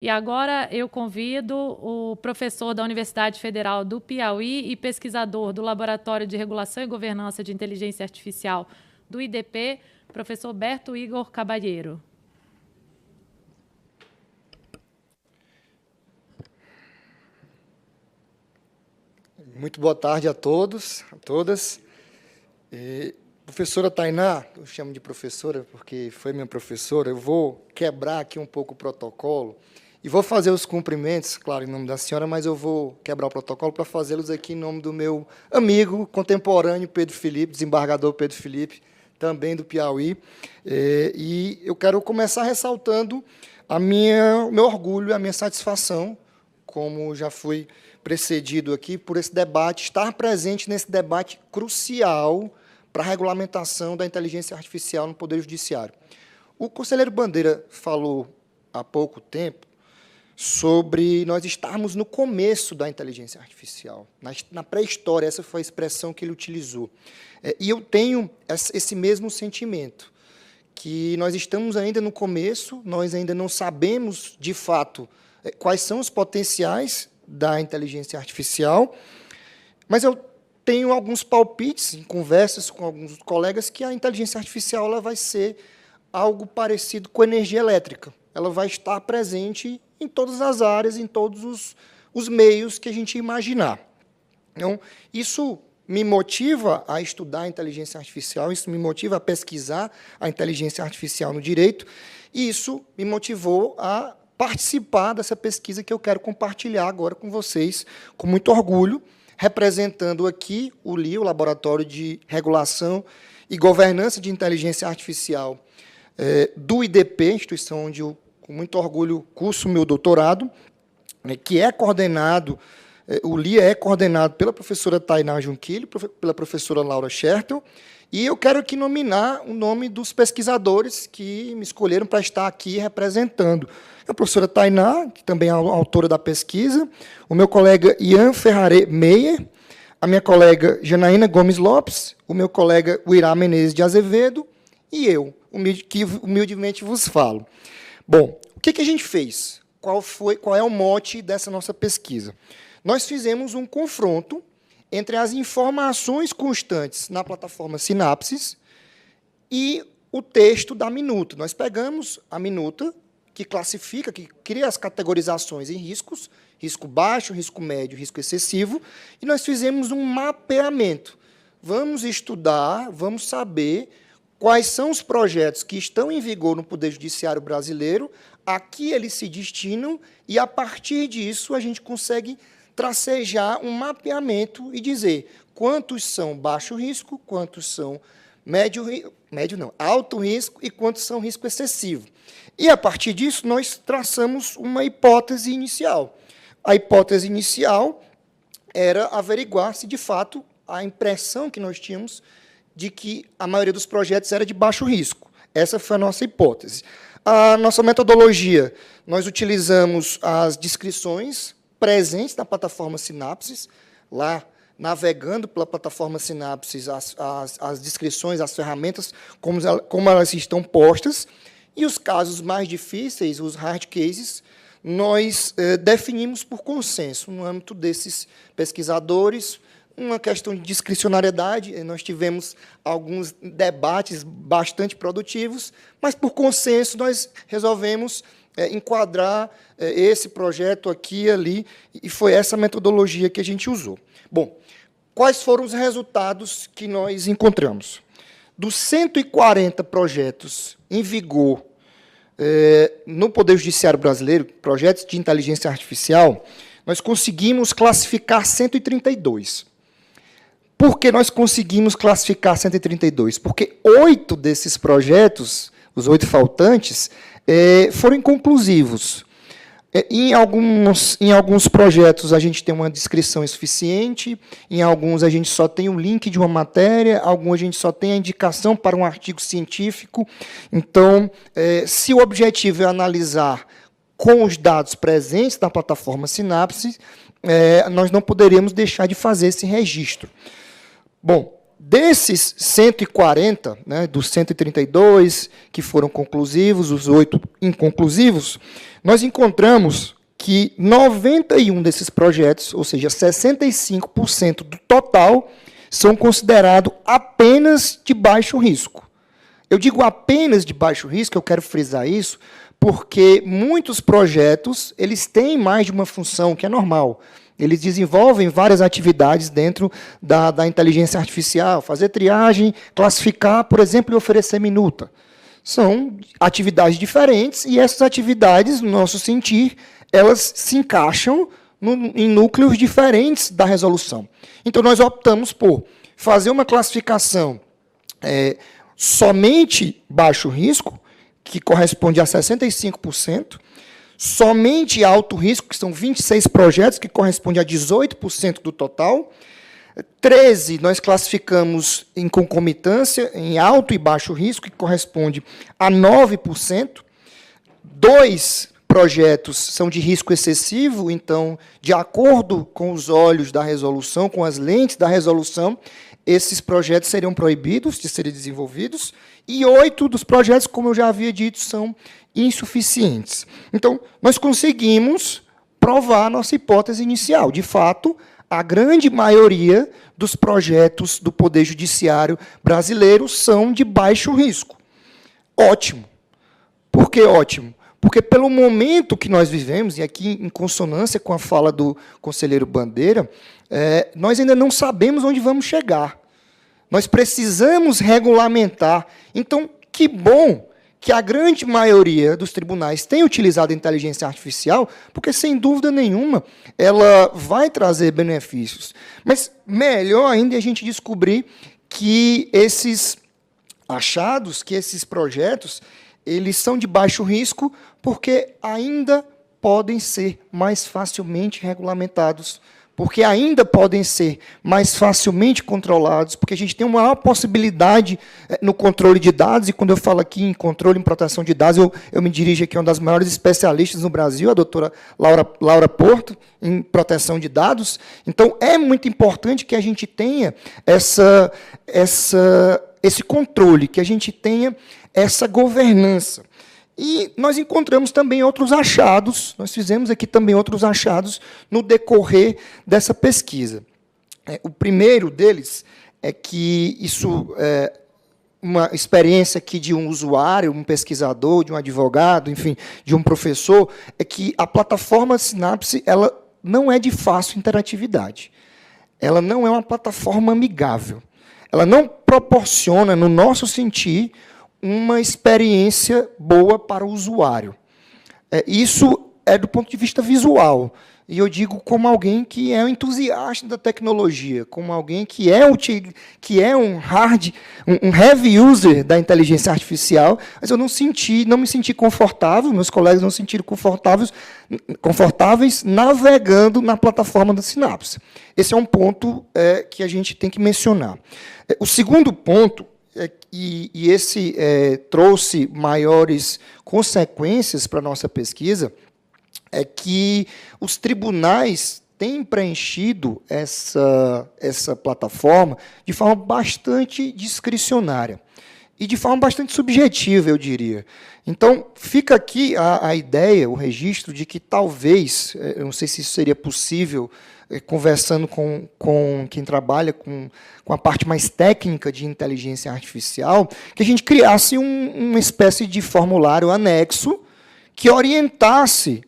E agora eu convido o professor da Universidade Federal do Piauí e pesquisador do Laboratório de Regulação e Governança de Inteligência Artificial do IDP, professor Berto Igor Cabalheiro. Muito boa tarde a todos, a todas. Professora Tainá, eu chamo de professora porque foi minha professora, eu vou quebrar aqui um pouco o protocolo e vou fazer os cumprimentos, claro, em nome da senhora, mas eu vou quebrar o protocolo para fazê-los aqui em nome do meu amigo contemporâneo Pedro Felipe, desembargador Pedro Felipe, também do Piauí. E eu quero começar ressaltando o meu orgulho, a minha satisfação, como já fui precedido aqui por esse debate, estar presente nesse debate crucial para a regulamentação da inteligência artificial no Poder Judiciário. O conselheiro Bandeira falou há pouco tempo sobre nós estarmos no começo da inteligência artificial, na pré-história, essa foi a expressão que ele utilizou. E eu tenho esse mesmo sentimento, que nós estamos ainda no começo, nós ainda não sabemos, de fato, quais são os potenciais da inteligência artificial, mas eu tenho alguns palpites, em conversas com alguns colegas, que a inteligência artificial ela vai ser algo parecido com energia elétrica. Ela vai estar presente em todas as áreas, em todos os meios que a gente imaginar. Então, isso me motiva a estudar a inteligência artificial, isso me motiva a pesquisar a inteligência artificial no direito, e isso me motivou a participar dessa pesquisa que eu quero compartilhar agora com vocês, com muito orgulho, representando aqui o LI, o Laboratório de Regulação e Governança de Inteligência Artificial do IDP, instituição onde eu, com muito orgulho, curso meu doutorado, que é coordenado, o LI é coordenado pela professora Tainá Junquilho, pela professora Laura Schertel, e eu quero aqui nominar o nome dos pesquisadores que me escolheram para estar aqui representando. A professora Tainá, que também é a autora da pesquisa, o meu colega Ian Ferrari Meyer, a minha colega Janaína Gomes Lopes, o meu colega Uirá Menezes de Azevedo e eu, que humildemente vos falo. Bom, o que a gente fez? Qual é o mote dessa nossa pesquisa? Nós fizemos um confronto entre as informações constantes na plataforma Sinapses e o texto da minuta. Nós pegamos a minuta, que classifica, que cria as categorizações em riscos, risco baixo, risco médio, risco excessivo, e nós fizemos um mapeamento. Vamos estudar, vamos saber quais são os projetos que estão em vigor no Poder Judiciário brasileiro, a que eles se destinam, e, a partir disso, a gente consegue tracejar um mapeamento e dizer quantos são baixo risco, quantos são alto risco e quantos são risco excessivo. E, a partir disso, nós traçamos uma hipótese inicial. A hipótese inicial era averiguar se, de fato, a impressão que nós tínhamos de que a maioria dos projetos era de baixo risco. Essa foi a nossa hipótese. A nossa metodologia, nós utilizamos as descrições presentes na plataforma Sinapses, lá, navegando pela plataforma Sinapses, as descrições, as ferramentas, como elas estão postas, e os casos mais difíceis, os hard cases, nós definimos por consenso, no âmbito desses pesquisadores, uma questão de discricionariedade, nós tivemos alguns debates bastante produtivos, mas, por consenso, nós resolvemos enquadrar esse projeto aqui e ali, e foi essa metodologia que a gente usou. Bom, quais foram os resultados que nós encontramos? Dos 140 projetos em vigor no Poder Judiciário brasileiro, projetos de inteligência artificial, nós conseguimos classificar 132. Por que nós conseguimos classificar 132? Porque 8 desses projetos, os 8 faltantes, foram inconclusivos. Em alguns projetos, a gente tem uma descrição insuficiente, em alguns, a gente só tem um link de uma matéria, alguns, a gente só tem a indicação para um artigo científico. Então, se o objetivo é analisar com os dados presentes na plataforma Sinapse, nós não poderíamos deixar de fazer esse registro. Bom, desses 140, né, dos 132 que foram conclusivos, os 8 inconclusivos, nós encontramos que 91 desses projetos, ou seja, 65% do total, são considerados apenas de baixo risco. Eu digo apenas de baixo risco, eu quero frisar isso, porque muitos projetos eles têm mais de uma função, que é normal. Eles desenvolvem várias atividades dentro da inteligência artificial, fazer triagem, classificar, por exemplo, e oferecer minuta. São atividades diferentes, e essas atividades, no nosso sentir, elas se encaixam em núcleos diferentes da resolução. Então, nós optamos por fazer uma classificação somente baixo risco, que corresponde a 65%, somente alto risco, que são 26 projetos, que corresponde a 18% do total. 13 nós classificamos em concomitância, em alto e baixo risco, que corresponde a 9%. 2 projetos são de risco excessivo, então, de acordo com os olhos da resolução, com as lentes da resolução, esses projetos seriam proibidos de serem desenvolvidos, e 8 dos projetos, como eu já havia dito, são insuficientes. Então, nós conseguimos provar a nossa hipótese inicial. De fato, a grande maioria dos projetos do Poder Judiciário brasileiro são de baixo risco. Ótimo. Por que ótimo? Porque, pelo momento que nós vivemos, e aqui em consonância com a fala do conselheiro Bandeira, nós ainda não sabemos onde vamos chegar. Nós precisamos regulamentar. Então, que bom que a grande maioria dos tribunais tem utilizado a inteligência artificial, porque, sem dúvida nenhuma, ela vai trazer benefícios. Mas melhor ainda é a gente descobrir que esses achados, que esses projetos, eles são de baixo risco, porque ainda podem ser mais facilmente regulamentados, porque ainda podem ser mais facilmente controlados, porque a gente tem uma maior possibilidade no controle de dados, e quando eu falo aqui em controle e proteção de dados, eu me dirijo aqui a uma das maiores especialistas no Brasil, a doutora Laura Porto, em proteção de dados. Então, é muito importante que a gente tenha esse controle, que a gente tenha essa governança. E nós encontramos também outros achados, nós fizemos aqui também outros achados no decorrer dessa pesquisa. O primeiro deles é que isso é uma experiência aqui de um usuário, um pesquisador, de um advogado, enfim, de um professor, é que a plataforma Sinapse ela não é de fácil interatividade. Ela não é uma plataforma amigável. Ela não proporciona, no nosso sentir, uma experiência boa para o usuário. Isso é do ponto de vista visual. E eu digo como alguém que é um entusiasta da tecnologia, como alguém que é um heavy user da inteligência artificial, mas eu não me senti confortável, meus colegas não se sentiram confortáveis navegando na plataforma da Sinapse. Esse é um ponto que a gente tem que mencionar. O segundo ponto, e esse trouxe maiores consequências para a nossa pesquisa, é que os tribunais têm preenchido essa plataforma de forma bastante discricionária e de forma bastante subjetiva, eu diria. Então, fica aqui a ideia, o registro, de que talvez, eu não sei se isso seria possível, conversando com quem trabalha com a parte mais técnica de inteligência artificial, que a gente criasse uma espécie de formulário anexo que orientasse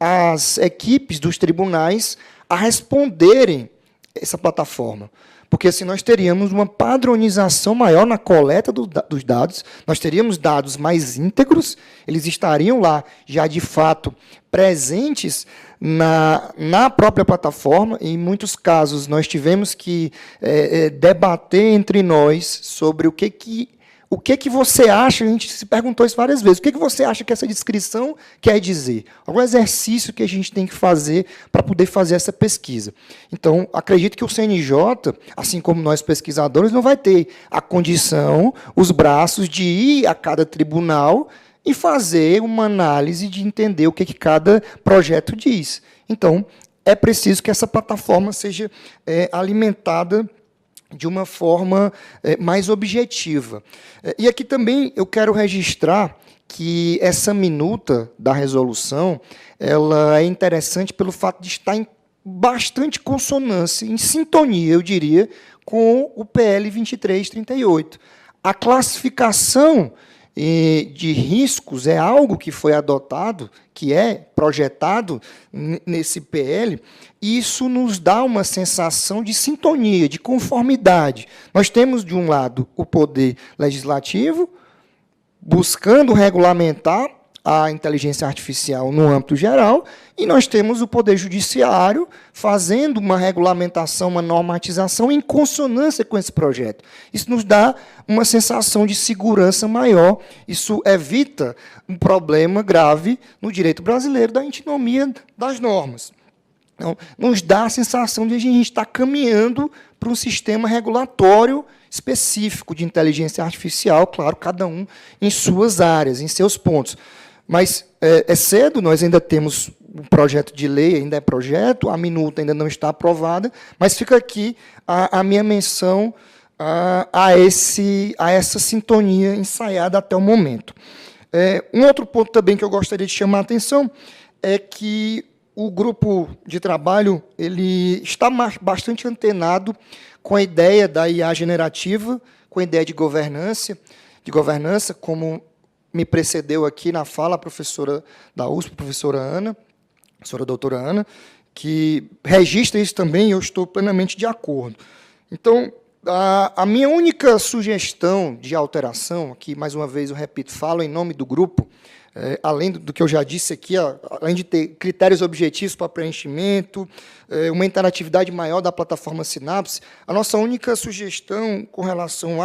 as equipes dos tribunais a responderem essa plataforma. Porque assim nós teríamos uma padronização maior na coleta dos dados, nós teríamos dados mais íntegros, eles estariam lá já de fato presentes na própria plataforma. Em muitos casos nós tivemos que debater entre nós sobre o que você acha, a gente se perguntou isso várias vezes, o que você acha que essa descrição quer dizer? Algum exercício que a gente tem que fazer para poder fazer essa pesquisa. Então, acredito que o CNJ, assim como nós pesquisadores, não vai ter a condição, os braços de ir a cada tribunal e fazer uma análise de entender o que cada projeto diz. Então, é preciso que essa plataforma seja alimentada de uma forma mais objetiva. E aqui também eu quero registrar que essa minuta da resolução ela é interessante pelo fato de estar em bastante consonância, em sintonia, eu diria, com o PL 2338. A classificação de riscos é algo que foi adotado, que é projetado nesse PL, e isso nos dá uma sensação de sintonia, de conformidade. Nós temos, de um lado, o poder legislativo, buscando regulamentar a inteligência artificial no âmbito geral, e nós temos o Poder Judiciário fazendo uma regulamentação, uma normatização em consonância com esse projeto. Isso nos dá uma sensação de segurança maior, isso evita um problema grave no direito brasileiro da antinomia das normas. Então, nos dá a sensação de a gente estar caminhando para um sistema regulatório específico de inteligência artificial, claro, cada um em suas áreas, em seus pontos. Mas é cedo, nós ainda temos um projeto de lei, ainda é projeto, a minuta ainda não está aprovada, mas fica aqui a minha menção a essa sintonia ensaiada até o momento. Um outro ponto também que eu gostaria de chamar a atenção é que o grupo de trabalho ele está bastante antenado com a ideia da IA generativa, com a ideia de governança, como me precedeu aqui na fala a professora da USP, a professora doutora Ana, que registra isso também, e eu estou plenamente de acordo. Então, a minha única sugestão de alteração, aqui, mais uma vez, eu repito, falo em nome do grupo, além do que eu já disse aqui, além de ter critérios objetivos para preenchimento, uma interatividade maior da plataforma Sinapse, a nossa única sugestão com relação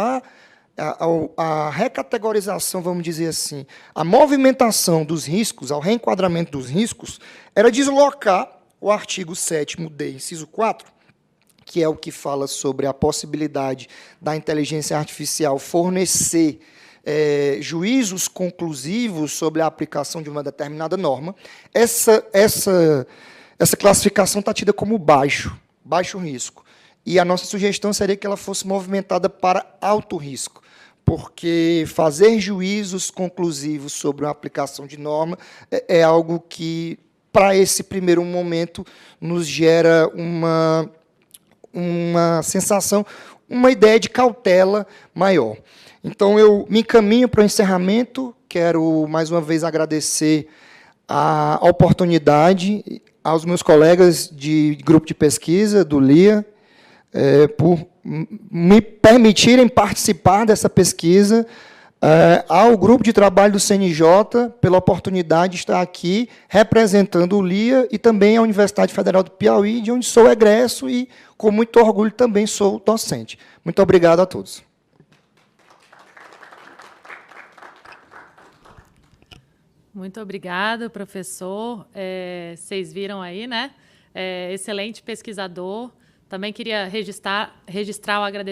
a recategorização, vamos dizer assim, a movimentação dos riscos, ao reenquadramento dos riscos, era deslocar o artigo 7º-D, inciso 4, que é o que fala sobre a possibilidade da inteligência artificial fornecer juízos conclusivos sobre a aplicação de uma determinada norma. Essa classificação está tida como baixo risco. E a nossa sugestão seria que ela fosse movimentada para alto risco, porque fazer juízos conclusivos sobre a aplicação de norma é algo que, para esse primeiro momento, nos gera uma sensação, uma ideia de cautela maior. Então, eu me encaminho para o encerramento, quero, mais uma vez, agradecer a oportunidade aos meus colegas de grupo de pesquisa, do LIA, por me permitirem participar dessa pesquisa, ao grupo de trabalho do CNJ, pela oportunidade de estar aqui representando o LIA e também a Universidade Federal do Piauí, de onde sou egresso e, com muito orgulho, também sou docente. Muito obrigado a todos. Muito obrigada, professor. Vocês viram aí, né? Excelente pesquisador. Também queria registrar o agradecimento